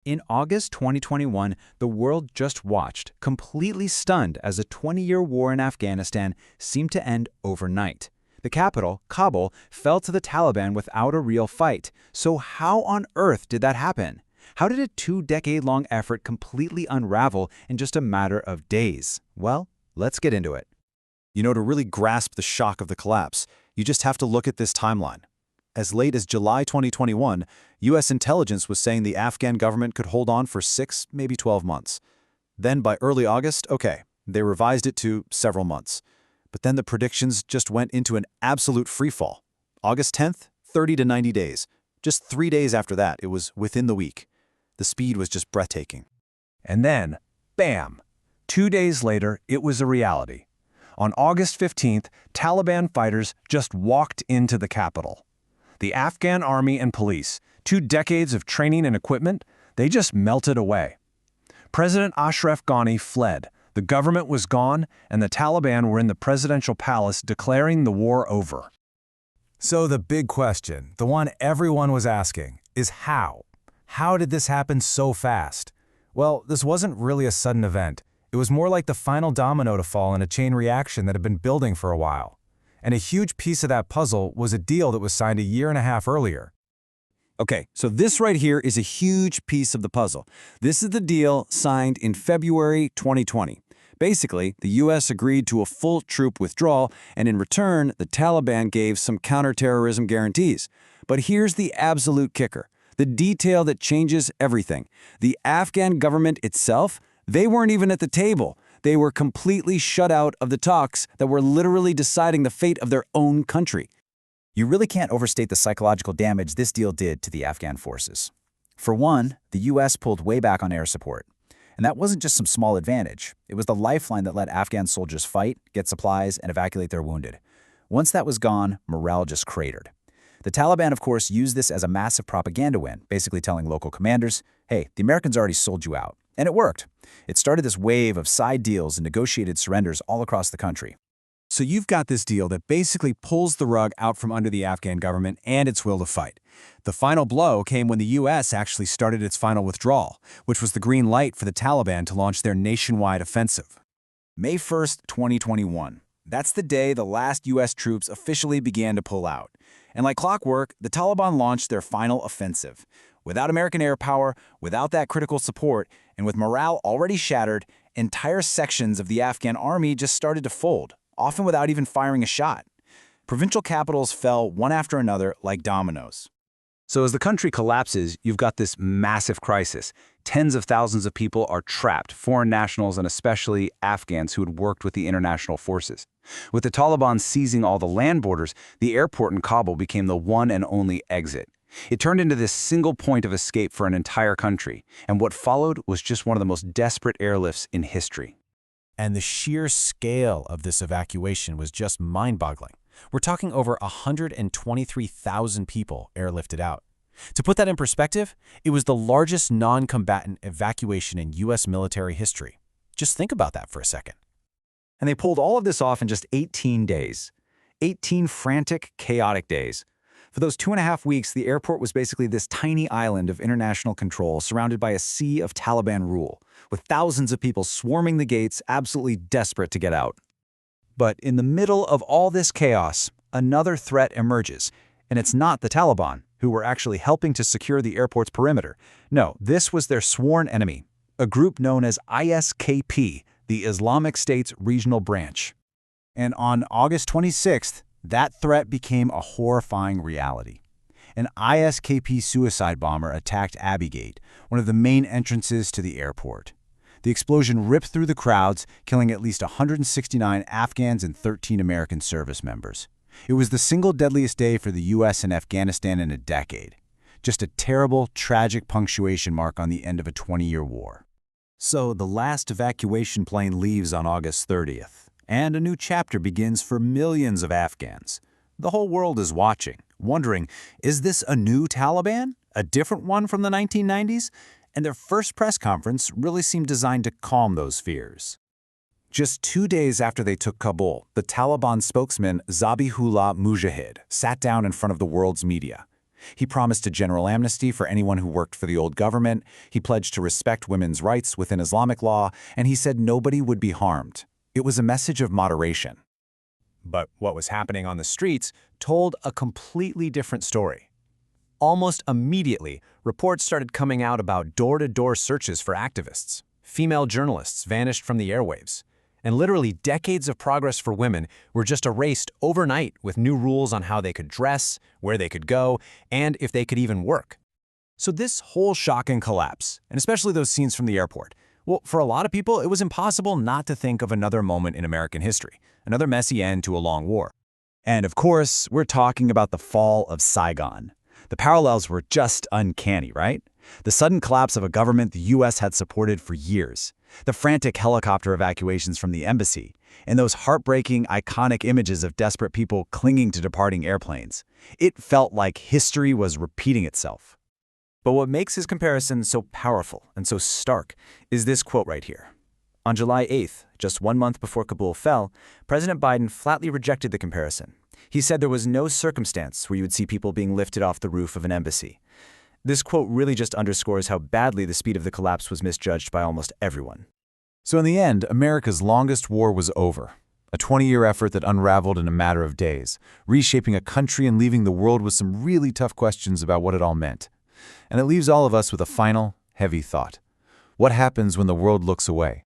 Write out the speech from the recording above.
In August 2021, the world just watched, completely stunned as a 20-year war in Afghanistan seemed to end overnight. The capital, Kabul, fell to the Taliban without a real fight. So how on earth did that happen? How did a two-decade-long effort completely unravel in just a matter of days? Well, let's get into it. To really grasp the shock of the collapse, you just have to look at this timeline. As late as July 2021, U.S. intelligence was saying the Afghan government could hold on for 6, maybe 12 months. Then by early August, they revised it to several months. But then the predictions just went into an absolute freefall. August 10th, 30 to 90 days. Just 3 days after that, it was within the week. The speed was just breathtaking. And then, bam! 2 days later, it was a reality. On August 15th, Taliban fighters just walked into the capital. The Afghan army and police, 2 decades of training and equipment, they just melted away. President Ashraf Ghani fled, the government was gone, and the Taliban were in the presidential palace declaring the war over. So the big question, the one everyone was asking, is how? How did this happen so fast? Well, this wasn't really a sudden event. It was more like the final domino to fall in a chain reaction that had been building for a while. And a huge piece of that puzzle was a deal that was signed a year and a half earlier. Okay, so this right here is a huge piece of the puzzle. This is the deal signed in February 2020. Basically, the U.S. agreed to a full troop withdrawal, and in return, the Taliban gave some counterterrorism guarantees. But here's the absolute kicker, the detail that changes everything. The Afghan government itself, they weren't even at the table. They were completely shut out of the talks that were literally deciding the fate of their own country. You really can't overstate the psychological damage this deal did to the Afghan forces. For one, the U.S. pulled way back on air support. And that wasn't just some small advantage. It was the lifeline that let Afghan soldiers fight, get supplies, and evacuate their wounded. Once that was gone, morale just cratered. The Taliban, of course, used this as a massive propaganda win, basically telling local commanders, hey, the Americans already sold you out. And it worked. It started this wave of side deals and negotiated surrenders all across the country. So you've got this deal that basically pulls the rug out from under the Afghan government and its will to fight. The final blow came when the U.S. actually started its final withdrawal, which was the green light for the Taliban to launch their nationwide offensive. May 1st, 2021. That's the day the last U.S. troops officially began to pull out. And like clockwork, the Taliban launched their final offensive. Without American air power, without that critical support, and with morale already shattered, entire sections of the Afghan army just started to fold, often without even firing a shot. Provincial capitals fell one after another like dominoes. So as the country collapses, you've got this massive crisis. Tens of thousands of people are trapped, foreign nationals and especially Afghans who had worked with the international forces. With the Taliban seizing all the land borders, the airport in Kabul became the one and only exit. It turned into this single point of escape for an entire country, and what followed was just one of the most desperate airlifts in history. And the sheer scale of this evacuation was just mind-boggling. We're talking over 123,000 people airlifted out. To put that in perspective, it was the largest non-combatant evacuation in U.S. military history. Just think about that for a second. And they pulled all of this off in just 18 days. 18 frantic, chaotic days. For those 2.5 weeks, the airport was basically this tiny island of international control surrounded by a sea of Taliban rule, with thousands of people swarming the gates, absolutely desperate to get out. But in the middle of all this chaos, another threat emerges, and it's not the Taliban, who were actually helping to secure the airport's perimeter. No, this was their sworn enemy, a group known as ISKP, the Islamic State's regional branch. And on August 26th, that threat became a horrifying reality. An ISKP suicide bomber attacked Abbey Gate, one of the main entrances to the airport. The explosion ripped through the crowds, killing at least 169 Afghans and 13 American service members. It was the single deadliest day for the U.S. and Afghanistan in a decade. Just a terrible, tragic punctuation mark on the end of a 20-year war. So the last evacuation plane leaves on August 30th. And a new chapter begins for millions of Afghans. The whole world is watching, wondering, is this a new Taliban? A different one from the 1990s? And their first press conference really seemed designed to calm those fears. Just 2 days after they took Kabul, the Taliban spokesman Zabihullah Mujahid sat down in front of the world's media. He promised a general amnesty for anyone who worked for the old government, he pledged to respect women's rights within Islamic law, and he said nobody would be harmed. It was a message of moderation. But what was happening on the streets told a completely different story. Almost immediately, reports started coming out about door-to-door searches for activists. Female journalists vanished from the airwaves. And literally decades of progress for women were just erased overnight with new rules on how they could dress, where they could go, and if they could even work. So this whole shock and collapse, and especially those scenes from the airport, well, for a lot of people, it was impossible not to think of another moment in American history, another messy end to a long war. And of course, we're talking about the fall of Saigon. The parallels were just uncanny, right? The sudden collapse of a government the U.S. had supported for years, the frantic helicopter evacuations from the embassy, and those heartbreaking, iconic images of desperate people clinging to departing airplanes. It felt like history was repeating itself. But what makes his comparison so powerful and so stark is this quote right here. On July 8th, just 1 month before Kabul fell, President Biden flatly rejected the comparison. He said there was no circumstance where you would see people being lifted off the roof of an embassy. This quote really just underscores how badly the speed of the collapse was misjudged by almost everyone. So in the end, America's longest war was over. A 20-year effort that unraveled in a matter of days, reshaping a country and leaving the world with some really tough questions about what it all meant. And it leaves all of us with a final, heavy thought. What happens when the world looks away?